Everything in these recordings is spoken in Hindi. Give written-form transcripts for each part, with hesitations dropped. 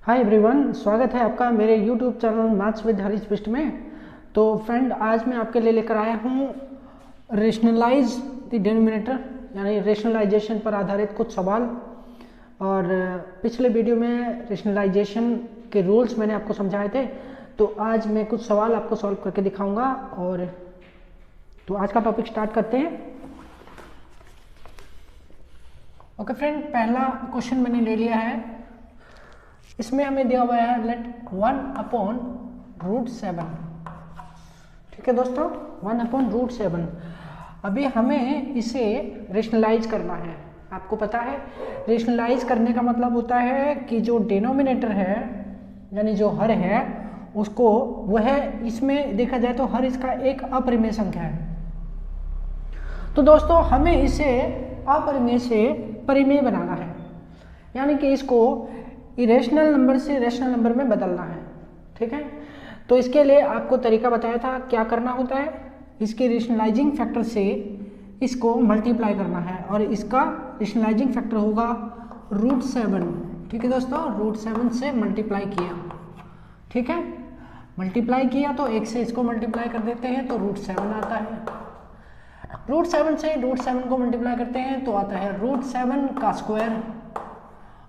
हाय एवरीवन, स्वागत है आपका मेरे YouTube channel maths with Harish Bisht में। तो फ्रेंड, आज मैं आपके लिए लेकर आया हूँ रेशनलाइज द डिनोमिनेटर यानी रेशनलाइजेशन पर आधारित कुछ सवाल। और पिछले वीडियो में रेशनलाइजेशन के रूल्स मैंने आपको समझाए थे, तो आज मैं कुछ सवाल आपको सॉल्व करके दिखाऊंगा। और तो आज का टॉपिक स्टार्ट करते हैं। ओके फ्रेंड, पहला क्वेश्चन मैंने ले लिया है। इसमें हमें दिया हुआ है लेट 1/√7। ठीक है दोस्तों, 1/√7। अभी हमें इसे रेशनलाइज करना है। आपको पता है रेशनलाइज करने का मतलब होता है कि जो डिनोमिनेटर है यानी जो हर है उसको वह इसमें देखा जाए तो हर इसका एक अपरिमेय संख्या है। तो दोस्तों हमें इसे अपरिमेय से परिमेय बनाना है, यानी कि इसको इरेशनल नंबर से रेशनल नंबर में बदलना है। ठीक है, तो इसके लिए आपको तरीका बताया था। क्या करना होता है, इसके रेशनलाइजिंग फैक्टर से इसको मल्टीप्लाई करना है और इसका रेशनलाइजिंग फैक्टर होगा √7। ठीक है दोस्तों, √7 से मल्टीप्लाई किया। ठीक है, मल्टीप्लाई किया तो एक से इसको मल्टीप्लाई कर देते हैं तो √7 आता है। √7 से √7 को मल्टीप्लाई करते हैं तो आता है √7 का स्क्वायर।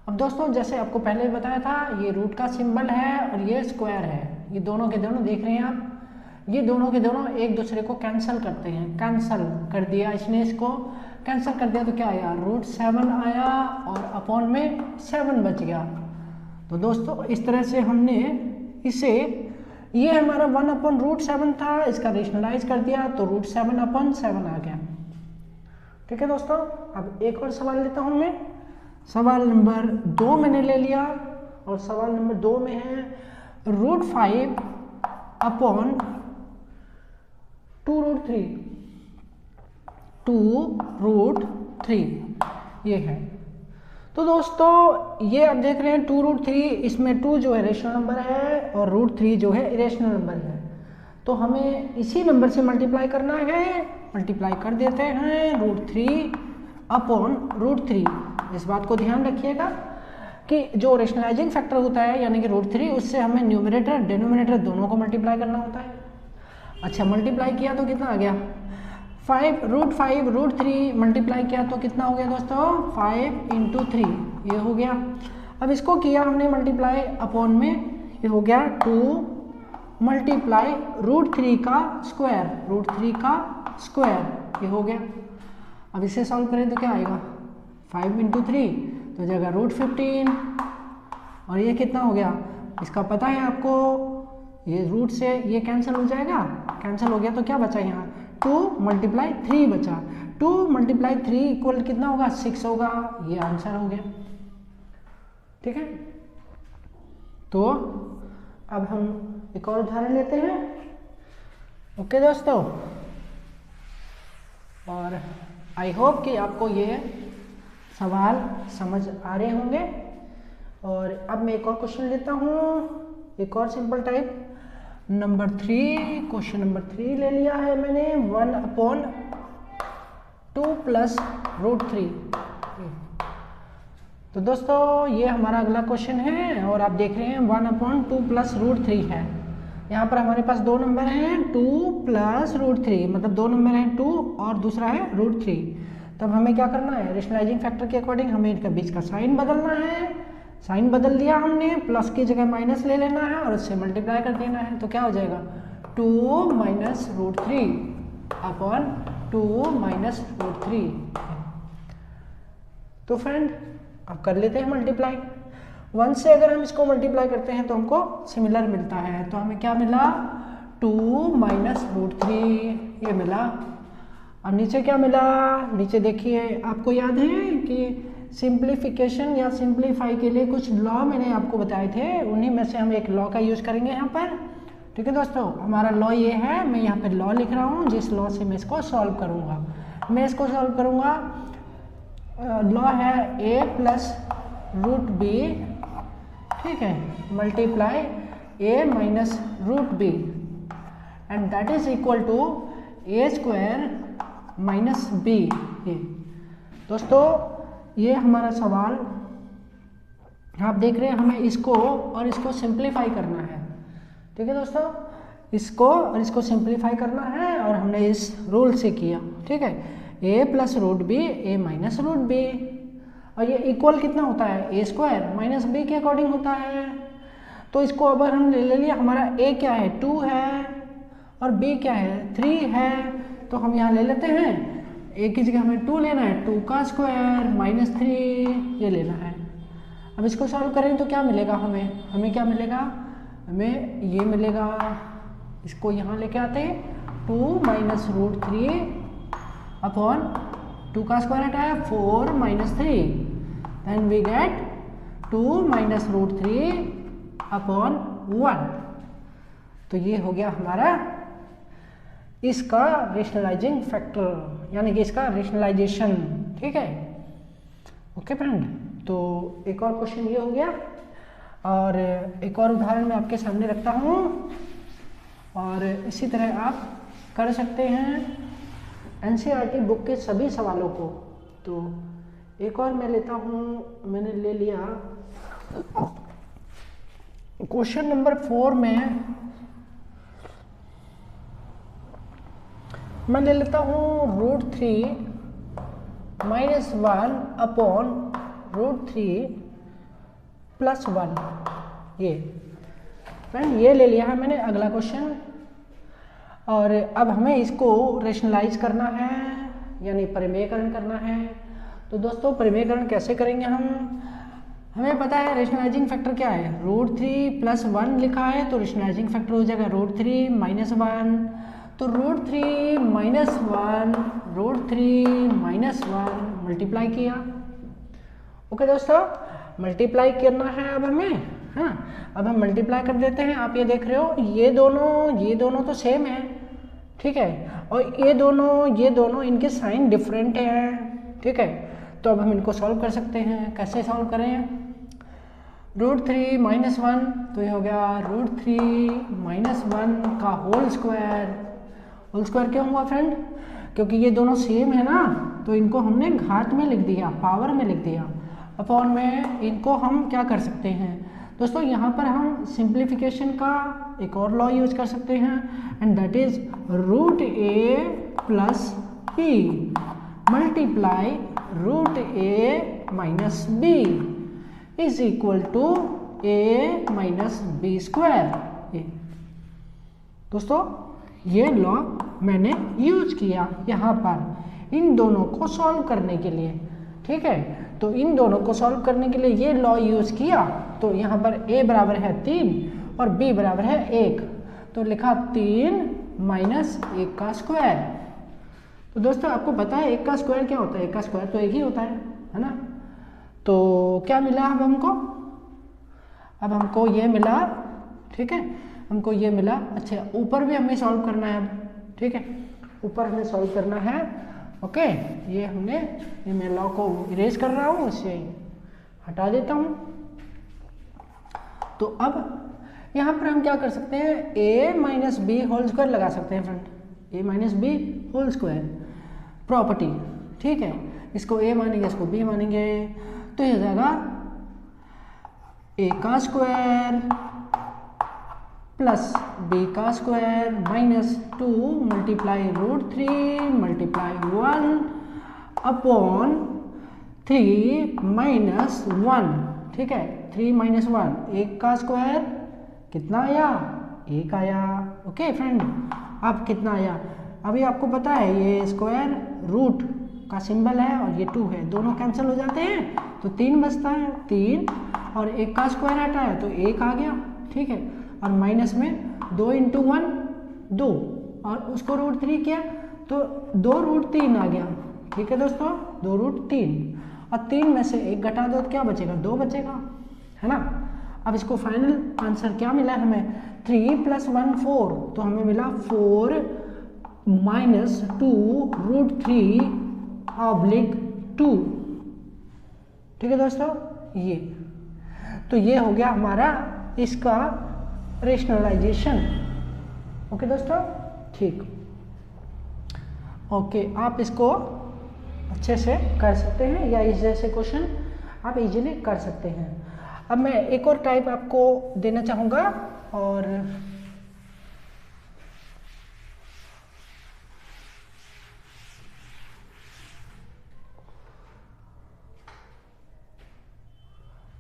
अब दोस्तों जैसे आपको पहले बताया था, ये रूट का सिंबल है और ये स्क्वायर है। ये दोनों के दोनों देख रहे हैं आप, ये दोनों के दोनों एक दूसरे को कैंसिल करते हैं। कैंसिल कर दिया, इसने इसको कैंसिल कर दिया तो क्या आया, √7 आया और अपॉन में 7 बच गया। तो दोस्तों इस तरह से हमने इसे, ये हमारा 1/√7 था, इसका रेशनलाइज कर दिया तो √7/7 आ गया। ठीक है दोस्तों, अब एक और सवाल लेता हूँ मैं। सवाल नंबर 2 मैंने ले लिया और सवाल नंबर 2 में है √5/2√3। 2√3 ये है। तो दोस्तों ये आप देख रहे हैं 2√3, इसमें 2 जो है रेशनल नंबर है और √3 जो है इरेशनल नंबर है। तो हमें इसी नंबर से मल्टीप्लाई करना है। मल्टीप्लाई कर देते हैं √3/√3। इस बात को ध्यान रखिएगा कि जो रेशनलाइजिंग फैक्टर होता है यानी कि √3, उससे हमें न्यूमरेटर डिनोमिनेटर दोनों को मल्टीप्लाई करना होता है। अच्छा, मल्टीप्लाई किया तो कितना आ गया, 5√5√3 मल्टीप्लाई किया तो कितना हो गया दोस्तों, 5 × 3 ये हो गया। अब इसको किया हमने मल्टीप्लाई अपॉन में, ये हो गया 2 मल्टीप्लाई √3 का स्क्वायर, √3 का स्क्वायर ये हो गया। अब इसे सॉल्व करें तो क्या आएगा, 5 × 3 तो जगह √15 और ये कितना हो गया, इसका पता है आपको, ये रूट से ये कैंसिल हो जाएगा, कैंसिल हो गया तो क्या बचा यहाँ, 2 × 3 बचा। 2 × 3 इक्वल कितना होगा, 6 होगा। ये आंसर हो गया। ठीक है, तो अब हम एक और उदाहरण लेते हैं। ओके दोस्तों, और आई होप कि आपको ये सवाल समझ आ रहे होंगे। और अब मैं एक और क्वेश्चन लेता हूँ, एक और simple type number 3। Question number 3 ले लिया है मैंने, 1/2 + √3। तो दोस्तों ये हमारा अगला क्वेश्चन है और आप देख रहे हैं 1/2 + √3 है। यहाँ पर हमारे पास दो नंबर हैं, 2 + √3, मतलब दो नंबर हैं 2 और दूसरा है √3। तब हमें क्या करना है, रेशनलाइजिंग फैक्टर के अकॉर्डिंग हमें इनका बीच का साइन बदलना है। साइन बदल दिया हमने, प्लस की जगह माइनस ले लेना है और उससे मल्टीप्लाई कर देना है। तो क्या हो जाएगा, 2 - √3/2 - √3। तो फ्रेंड अब कर लेते हैं मल्टीप्लाई। 1 से अगर हम इसको मल्टीप्लाई करते हैं तो हमको सिमिलर मिलता है। तो हमें क्या मिला, 2 - √3 ये मिला। अब नीचे क्या मिला, नीचे देखिए, आपको याद है कि सिंप्लीफिकेशन या सिंप्लीफाई के लिए कुछ लॉ मैंने आपको बताए थे, उन्हीं में से हम एक लॉ का यूज करेंगे यहाँ पर। ठीक है दोस्तों, हमारा लॉ ये है, मैं यहाँ पर लॉ लिख रहा हूँ जिस लॉ से मैं इसको सॉल्व करूँगा। मैं इसको सॉल्व करूँगा, लॉ है a + √b, ठीक है, multiply a - √b and that is equal to a² - b। ये दोस्तों ये हमारा सवाल आप देख रहे हैं हमें इसको और इसको सिंप्लीफाई करना है। ठीक है दोस्तों, इसको और इसको सिंप्लीफाई करना है और हमने इस रूल से किया। ठीक है, a plus root B A minus root B, और ये इक्वल कितना होता है, a स्क्वायर माइनस बी के अकॉर्डिंग होता है। तो इसको अब हम ले लिया, हमारा a क्या है 2 है और b क्या है 3 है, तो हम यहाँ ले लेते हैं a की जगह हमें 2 लेना है, 2 का स्क्वायर माइनस 3 ये लेना है। अब इसको सॉल्व करें तो क्या मिलेगा हमें क्या मिलेगा, हमें ये मिलेगा, इसको यहाँ लेके आते हैं 2 माइनस रूट 3 अपॉन 2 का स्क्वायर हटाया 4 minus 3, then we get 2 minus root 3 upon 1। तो ये हो गया हमारा इसका रेशनलाइजिंग फैक्टर, यानी कि इसका रेशनलाइजेशन। ठीक है, ओके फ्रेंड। तो एक और क्वेश्चन ये हो गया, और एक और उदाहरण मैं आपके सामने रखता हूँ, और इसी तरह आप कर सकते हैं एनसीईआरटी बुक के सभी सवालों को। तो एक और मैं लेता हूँ, मैंने ले लिया क्वेश्चन नंबर 4 में मैं ले लेता हूँ root 3 minus 1 upon root 3 plus 1। ये फ्रेंड ये ले लिया है मैंने अगला क्वेश्चन, और अब हमें इसको रेशनलाइज करना है, यानी परिमेयकरण करना है। तो दोस्तों परिमेयकरण कैसे करेंगे हमें पता है रेशनलाइजिंग फैक्टर क्या है, रूट 3 प्लस 1 लिखा है, तो रेशनलाइजिंग फैक्टर हो जाएगा रूट 3 माइनस 1। तो root 3 minus 1 root 3 minus 1 multiply किया। ओके दोस्तों, मल्टीप्लाई करना है अब हमें, हाँ अब हम मल्टीप्लाई कर देते हैं। आप ये देख रहे हो ये दोनों तो सेम है, ठीक है, और ये दोनों इनके साइन डिफरेंट हैं। ठीक है, तो अब हम इनको सॉल्व कर सकते हैं। कैसे सॉल्व करें, रूट 3 माइनस 1, तो ये हो गया रूट 3 माइनस 1 का होल स्क्वायर क्यों हुआ फ्रेंड, क्योंकि ये दोनों सेम है ना, तो इनको हमने घात में लिख दिया, पावर में लिख दिया, अपॉन में इनको हम क्या कर सकते हैं दोस्तों, यहाँ पर हम सिंप्लीफिकेशन का एक और लॉ यूज कर सकते हैं, and that is root A plus B multiply root A minus B is equal to A minus B square. दोस्तों ये लॉ मैंने यूज किया यहाँ पर इन दोनों को सॉल्व करने के लिए। ठीक है, तो इन दोनों को सॉल्व करने के लिए ये लॉ यूज किया, तो यहाँ पर a बराबर है 3 और b बराबर है 1, तो लिखा 3 माइनस 1 का स्क्वायर। तो दोस्तों आपको पता है 1 का स्क्वायर क्या होता है, 1 का स्क्वायर तो 1 ही होता है ना। तो क्या मिला अब हमको ये मिला, ठीक है, हमको ये मिला। अच्छा ऊपर भी हमें सॉल्व करना है, ठीक है, ऊपर हमें सॉल्व करना है। ओके, ये मैं लॉ को इरेज कर रहा हूँ, इसे हटा देता हूँ। तो अब यहाँ पर हम क्या कर सकते हैं, a minus B whole square लगा सकते हैं friend, a minus B whole square property. ठीक है, इसको a मानेंगे, इसको b मानेंगे, तो ये हो जाएगा a का स्क्वायर प्लस b का square minus 2 multiply root 3 multiply 1 upon 3 minus 1। ठीक है, 3 माइनस 1 1 का स्क्वायर कितना आया, 1 आया। ओके फ्रेंड, अब कितना आया, अभी आपको पता है ये स्क्वायर रूट का सिंबल है और ये 2 है, दोनों कैंसिल हो जाते हैं, तो 3 बचता है, 3 और 1 का स्क्वायर हटा है तो 1 आ गया। ठीक है, और माइनस में 2 इंटू 1 2 और उसको रूट 3 किया तो 2 रूट 3 आ गया। ठीक है दोस्तों, 2 रूट 3 और 3 में से 1 घटा दो तो क्या बचेगा, 2 बचेगा, है ना। अब इसको फाइनल आंसर क्या मिला हमें, 3 प्लस 1 4, तो हमें मिला 4 माइनस 2 रूट 3 ऑब्लिक 2। ठीक है दोस्तों, ये हो गया हमारा इसका रेशनलाइजेशन। ओके दोस्तों, ठीक, ओके, आप इसको अच्छे से कर सकते हैं, या इस जैसे क्वेश्चन आप इजीली कर सकते हैं। अब मैं एक और टाइप आपको देना चाहूँगा, और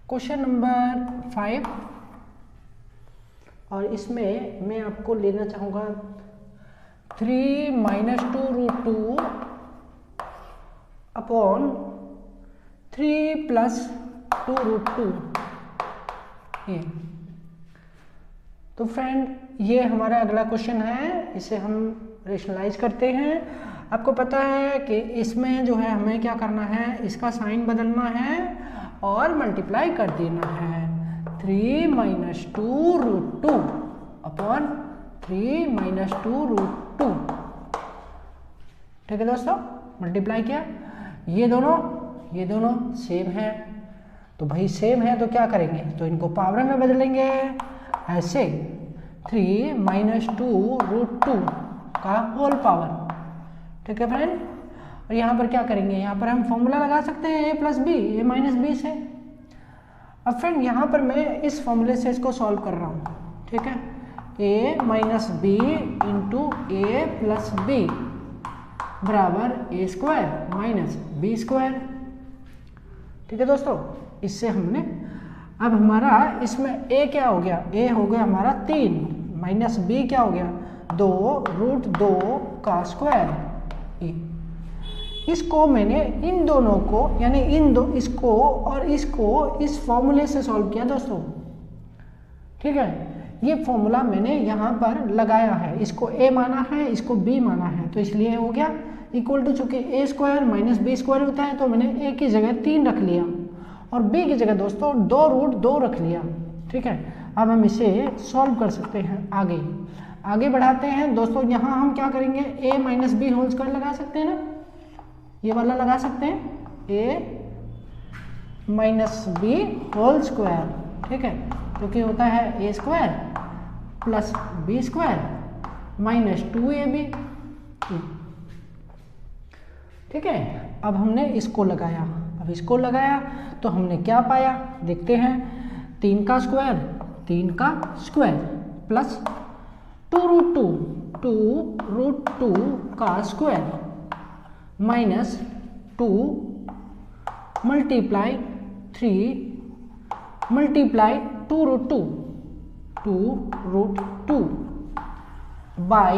क्वेश्चन नंबर 5, और इसमें मैं आपको लेना चाहूँगा 3 - 2 √2 अपॉन 3 + 2 √2 ये। तो फ्रेंड ये हमारा अगला क्वेश्चन है, इसे हम रेशनलाइज करते हैं। आपको पता है कि इसमें जो है हमें क्या करना है, इसका साइन बदलना है और मल्टीप्लाई कर देना है। 3 - 2 √2 अपॉन 3 - 2 √2। ठीक है दोस्तों, मल्टीप्लाई किया, ये दोनों सेम है, तो भाई सेम है तो क्या करेंगे, तो इनको पावर में बदलेंगे ऐसे 3 - 2 √2 का होल पावर। ठीक है फ्रेंड, और यहाँ पर क्या करेंगे, यहाँ पर हम फॉर्मूला लगा सकते हैं a + b, a - b से। अब फ्रेंड यहाँ पर मैं इस फॉर्मूले से इसको सॉल्व कर रहा हूँ। ठीक है, a - b × a + b बराबर a² - b²। ठीक है दोस्तों, इससे हमने अब हमारा इसमें a क्या हो गया, a हो गया हमारा 3 माइनस b क्या हो गया 2 √2 का स्क्वायर। इसको मैंने इन दोनों को यानी इसको और इसको इस फॉर्मूले से सॉल्व किया दोस्तों। ठीक है, ये फॉर्मूला मैंने यहाँ पर लगाया है, इसको a माना है, इसको b माना है, तो इसलिए हो गया इक्वल टू, चूंकि a² - b² होता है तो मैंने a की जगह 3 रख लिया और b की जगह दोस्तों 2 √2 रख लिया। ठीक है, अब हम इसे सॉल्व कर सकते हैं, आगे बढ़ाते हैं दोस्तों। यहाँ हम क्या करेंगे, a - b होल स्क्वायर लगा सकते हैं ना, ये वाला लगा सकते हैं a - b होल स्क्वायर। ठीक है, क्योंकि होता है a² + b² - 2ab। ठीक है, अब हमने इसको लगाया, तो हमने क्या पाया देखते हैं, 3 का स्क्वायर प्लस 2 √2 का स्क्वायर माइनस 2 × 3 × 2 √2 बाय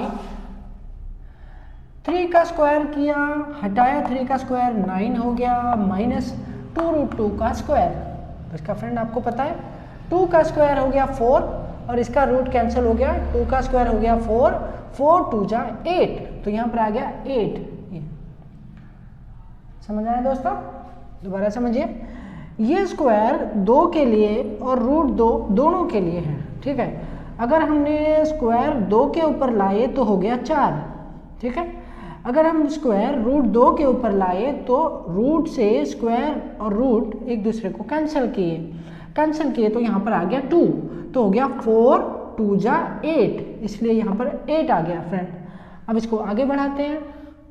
3 का स्क्वायर किया, हटाया 3 का स्क्वायर 9 हो गया, माइनस 2 √2 का स्क्वायर। तो इसका फ्रेंड आपको पता है 2 का स्क्वायर हो गया 4 और इसका रूट कैंसिल हो गया, 2 का स्क्वायर हो गया 4, 4 × 2 = 8, तो यहाँ पर आ गया 8। समझ आया दोस्तों, दोबारा समझिए, ये स्क्वायर 2 के लिए और √2 दोनों के लिए है। ठीक है, अगर हमने स्क्वायर 2 के ऊपर लाए तो हो गया 4। ठीक है, अगर हम स्क्वायर √2 के ऊपर लाए तो रूट से स्क्वायर और रूट एक दूसरे को कैंसिल किए तो यहाँ पर आ गया 2, तो हो गया 4 × 2 = 8, इसलिए यहाँ पर 8 आ गया फ्रेंड। अब इसको आगे बढ़ाते हैं।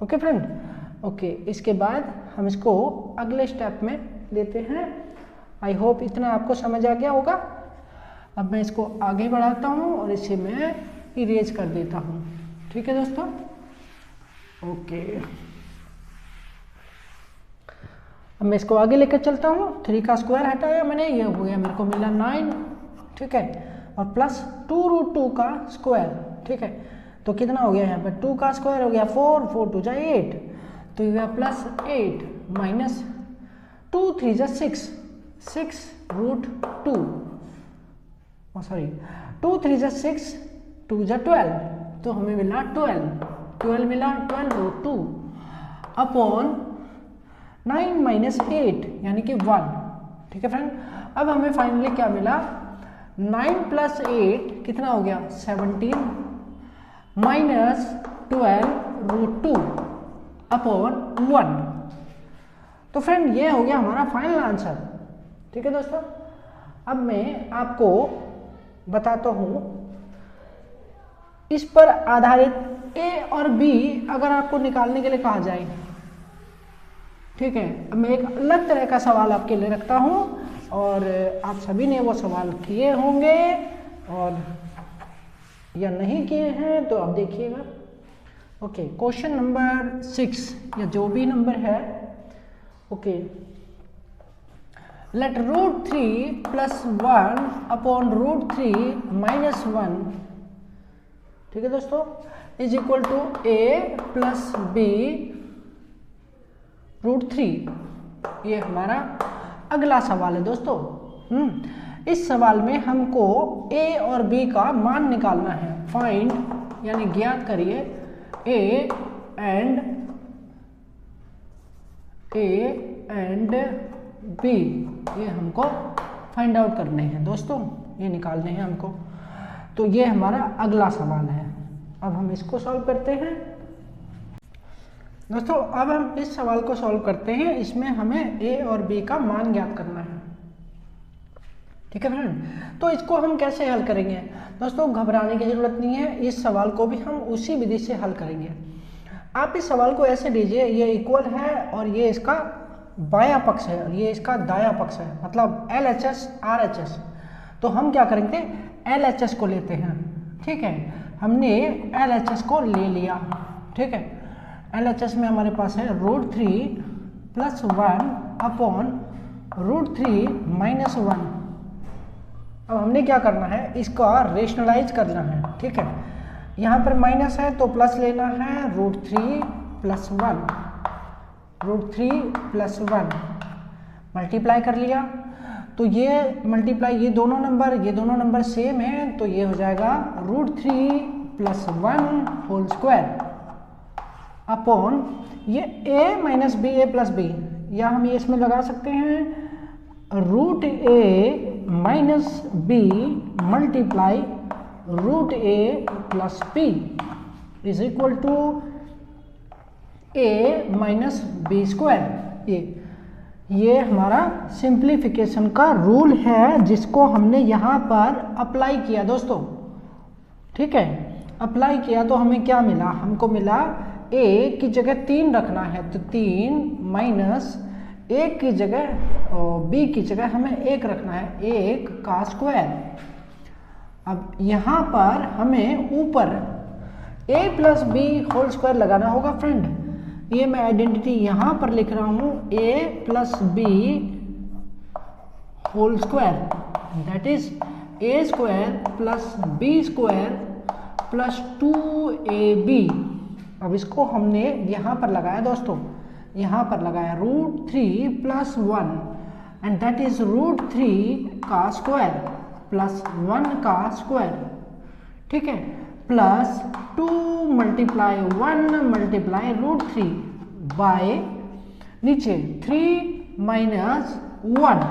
ओके फ्रेंड, ओके, इसके बाद हम इसको अगले स्टेप में लेते हैं। आई होप इतना आपको समझ आ गया होगा। अब मैं इसको आगे बढ़ाता हूँ और इसे मैं इरेज कर देता हूँ। ठीक है दोस्तों, ओके, अब मैं इसको आगे लेकर चलता हूँ। 3 का स्क्वायर हटाया मैंने, ये हो गया मेरे को मिला 9। ठीक है, और प्लस 2 √2 का स्क्वायर। ठीक है, तो कितना हो गया यहाँ पर 2 का स्क्वायर हो गया 4, 4 × 2 = 8, तो ये गया +8 माइनस 2 × 3 = 6, 6 √2, सॉरी 2 × 3 = 6, 2 × 12, तो हमें मिला 12 मिला 12 √2 अपॉन 9 - 8 यानी कि 1। ठीक है फ्रेंड, अब हमें फाइनली क्या मिला, 9 + 8 कितना हो गया 17 माइनस 12 √2 अपॉन 1। तो फ्रेंड ये हो गया हमारा फाइनल आंसर। ठीक है दोस्तों, अब मैं आपको बताता हूँ इस पर आधारित a और b अगर आपको निकालने के लिए कहा जाए। ठीक है, अब मैं एक अलग तरह का सवाल आपके लिए रखता हूँ। और आप सभी ने वो सवाल किए होंगे, और या नहीं किए हैं तो आप देखिएगा। ओके, क्वेश्चन नंबर 6 या जो भी नंबर है। ओके, लेट √3 + 1 अपॉन √3 - 1, ठीक है दोस्तों, is equal to a + b √3। ये हमारा अगला सवाल है दोस्तों। इस सवाल में हमको a और b का मान निकालना है। फाइंड यानी ज्ञात करिए a एंड b, ये हमको फाइंड आउट करने हैं दोस्तों, ये निकालने हैं हमको। तो ये हमारा अगला सवाल है। अब हम इसको सॉल्व करते हैं दोस्तों। अब हम इस सवाल को सॉल्व करते हैं। इसमें हमें a और b का मान ज्ञात करना है, ठीक है फ्रेंड। तो इसको हम कैसे हल करेंगे दोस्तों, घबराने की जरूरत नहीं है। इस सवाल को भी हम उसी विधि से हल करेंगे। आप इस सवाल को ऐसे लीजिए, ये इक्वल है और ये इसका बायां पक्ष है और ये इसका दायां पक्ष है, मतलब LHS RHS। तो हम क्या करेंगे, LHS को लेते हैं, ठीक है। हमने LHS को ले लिया, ठीक है। LHS में हमारे पास है √3 + 1 अपॉन √3 - 1। अब हमने क्या करना है, इसका रेशनलाइज करना है, ठीक है। यहाँ पर माइनस है तो प्लस लेना है, √3 + 1, √3 + 1 मल्टीप्लाई कर लिया। तो ये मल्टीप्लाई, ये दोनों नंबर सेम है, तो ये हो जाएगा √3 + 1 होल स्क्वायर अपॉन ये a - b, a + b, या हम ये इसमें लगा सकते हैं √a - b multiply √a + b is equal to a - b square. ये हमारा सिंप्लीफिकेशन का रूल है, जिसको हमने यहाँ पर अप्लाई किया दोस्तों, ठीक है। अप्लाई किया तो हमें क्या मिला, हमको मिला a की जगह 3 रखना है, तो 3 माइनस a की जगह और b की जगह हमें 1 रखना है, 1 का स्क्वायर। अब यहाँ पर हमें ऊपर a + b होल स्क्वायर लगाना होगा फ्रेंड। ये मैं आइडेंटिटी यहाँ पर लिख रहा हूँ, a + b whole square, that is a² + b² + 2ab। अब इसको हमने यहाँ पर लगाया दोस्तों, यहाँ पर लगाया √3 + 1 एंड दैट इज √3 का स्क्वायर + 1 का स्क्वायर, ठीक है, प्लस 2 मल्टीप्लाई 1 मल्टीप्लाई √3 बाय नीचे 3 - 1।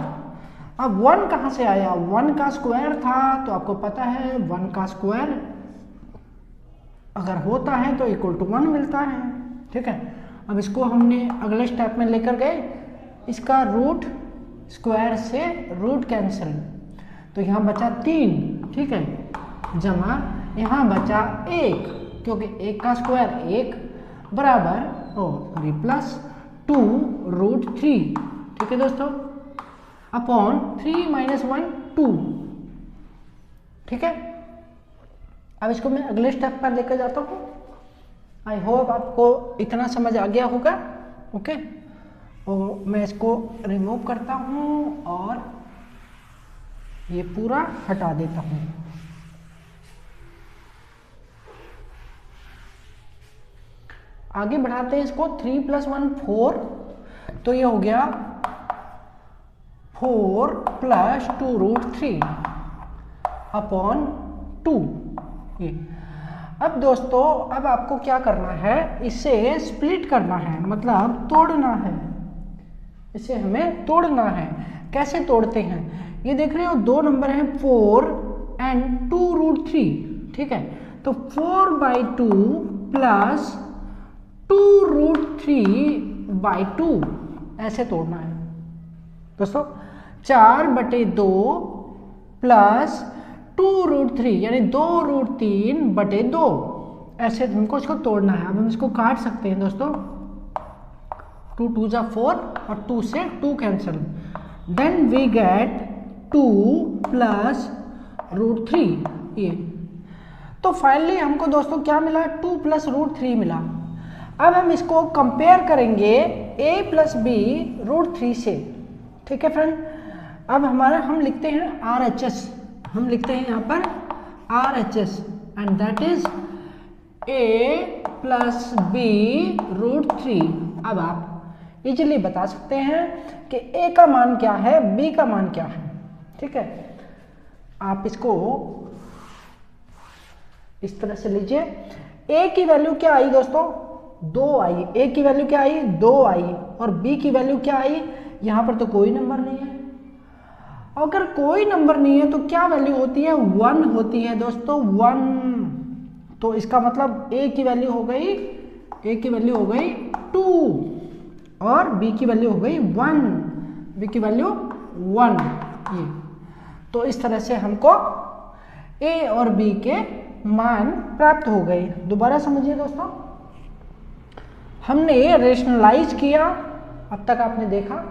अब 1 कहाँ से आया, 1 का स्क्वायर था, तो आपको पता है 1 का स्क्वायर अगर होता है तो इक्वल टू 1 मिलता है, ठीक है। अब इसको हमने अगले स्टेप में लेकर गए, इसका रूट स्क्वायर से रूट कैंसिल, तो यहाँ बचा 3, ठीक है, जमा यहाँ बचा 1, क्योंकि 1 का स्क्वायर 1 बराबर प्लस 2 √3, ठीक है दोस्तों, अपॉन 3 - 1 2, ठीक है। अब इसको मैं अगले स्टेप पर लेकर जाता हूँ। आई होप आपको इतना समझ आ गया होगा, ओके। और मैं इसको रिमूव करता हूँ और ये पूरा हटा देता हूँ। आगे बढ़ाते हैं इसको, 3 + 1 4, तो ये हो गया 4 + 2 √3 अपॉन 2। अब दोस्तों, अब आपको क्या करना है, इसे स्प्लिट करना है, मतलब तोड़ना है, इसे हमें तोड़ना है। कैसे तोड़ते हैं, ये देख रहे हो 2 नंबर हैं 4 एंड 2 √3, ठीक है। तो 4/2 प्लस 2 √3/2 ऐसे तोड़ना है दोस्तों। 4/2 प्लस 2 √3 यानी 2 √3/2 ऐसे हमको इसको तोड़ना है। अब हम इसको काट सकते हैं दोस्तों, 2 × 2 = 4 और 2 से 2 cancel, then we get 2 plus root 3 ये। तो फाइनली हमको दोस्तों क्या मिला, 2 प्लस रूट 3 मिला। अब हम इसको कंपेयर करेंगे a प्लस बी रूट 3 से। ठीक है फ्रेंड, अब हमारा हम लिखते हैं RHS, हम लिखते हैं यहाँ पर RHS and that is a plus B root 3। अब आप इजीली बता सकते हैं कि a का मान क्या है, b का मान क्या है। ठीक है, आप इसको इस तरह से लीजिए। a की वैल्यू क्या आई दोस्तों, 2 आई। a की वैल्यू क्या आई, 2 आई। और b की वैल्यू क्या आई, यहाँ पर तो कोई नंबर नहीं है। अगर कोई नंबर नहीं है तो क्या वैल्यू होती है, 1 होती है दोस्तों, 1। तो इसका मतलब a की वैल्यू हो गई, a की वैल्यू हो गई 2 और b की वैल्यू हो गई 1, b की वैल्यू 1 ये। तो इस तरह से हमको a और b के मान प्राप्त हो गए। दोबारा समझिए दोस्तों, हमने रेशनलाइज किया, अब तक आपने देखा।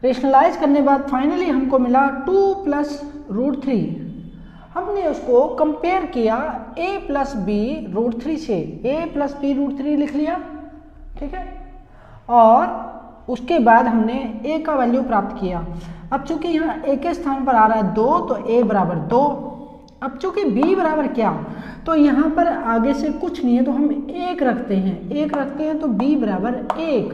रेशनलाइज करने बाद फाइनली हमको मिला 2 प्लस रूट 3। हमने उसको कंपेयर किया a प्लस बी रूट 3 से, a प्लस बी रूट 3 लिख लिया। ठीक है, और उसके बाद हमने a का वैल्यू प्राप्त किया। अब चूंकि यहाँ a के स्थान पर आ रहा है 2 तो a बराबर 2। अब चूंकि b बराबर क्या, तो यहाँ पर आगे से कुछ नहीं है तो हम 1 रखते हैं, 1 रखते हैं तो b बराबर 1।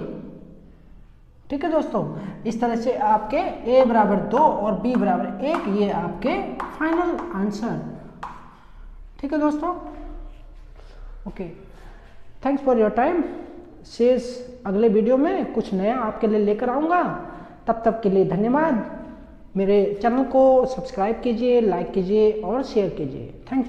ठीक है दोस्तों, इस तरह से आपके a बराबर 2 और b बराबर 1 ये आपके फाइनल आंसर। ठीक है दोस्तों, okay, thanks for your time. शेष अगले वीडियो में कुछ नया आपके लिए लेकर आऊँगा, तब तक के लिए धन्यवाद। मेरे चैनल को सब्सक्राइब कीजिए, लाइक कीजिए और शेयर कीजिए। थैंक्स।